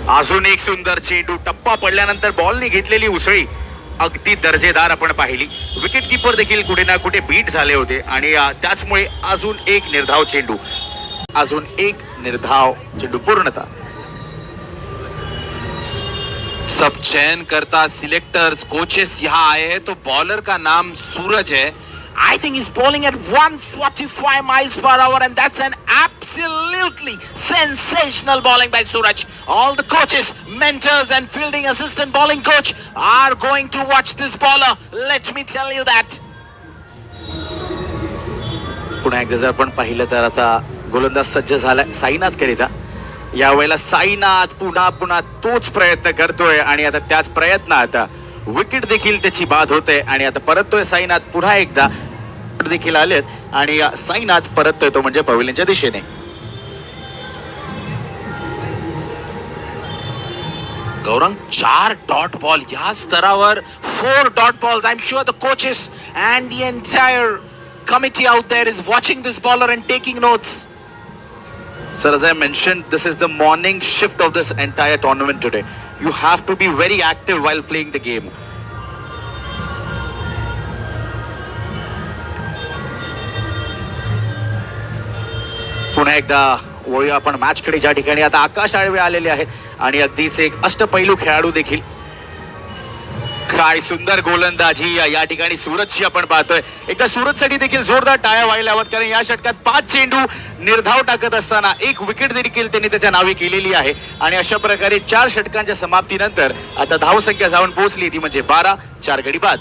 अजून एक सुंदर चेंडू, टप्पा पडल्यानंतर बॉलने घेतलेली उसळी अगदी दर्जेदार आपण पाहिली. विकेट किपर देखील कुठे ना कुठे बीट झाले होते आणि त्याचमुळे अजून एक निर्धाव चेंडू, अजून एक निर्धाव चेंडू पूर्णता. सब चयन करता सिलेक्टर्स कोचेस यहाँ आए हैं तो बॉलर का नाम सूरज है. I think he's bowling at 145 miles per hour and that's an absolutely sensational bowling by Suraj. All the coaches, mentors and fielding assistant bowling coach are going to watch this bowler. Let me tell you that. पुन्हा एकदा जर आपण पाहिलं तर आता गोलंदाज सज्ज झालाय साईनाथ करिता. यावेळेला साईनाथ पुन्हा पुन्हा तोच प्रयत्न करतोय आणि आता त्याच प्रयत्नात विकेट देखील त्याची बाद होते आणि आता परततोय साईनाथ. पुन्हा एकदा देखील आलेत आणि साईनाथ परततोय तो म्हणजे पवेलियनच्या दिशेने. गौरंग 4 डॉट बॉल या स्तरावर 4 dot balls. I am sure the coaches and the entire committee out there is watching this bowler and taking notes. Sir, as I mentioned, this is the morning shift of this entire tournament today. You have to be very active while playing the game. पुन्हा एकदा वळूया आपण match कडे, ज्या ठिकाणी आता आकाश आळवे आलेले आहेत आणि अगदीच एक अष्टपैलू खेळाडू देखील. काय सुंदर गोलंदाजी या ठिकाणी सूरजची आपण पाहतोय. एकदा सूरजसाठी देखील जोरदार टाळ्या व्हायला हव्यात, कारण या षटकात 5 चेंडू निर्धाव टाकत असताना 1 विकेट देखील त्यांनी त्याच्या नावे केलेली आहे आणि अशा प्रकारे 4 षटकांच्या समाप्तीनंतर आता धावसंख्या जाऊन पोहोचली ती म्हणजे 12, 4 गडी बाद.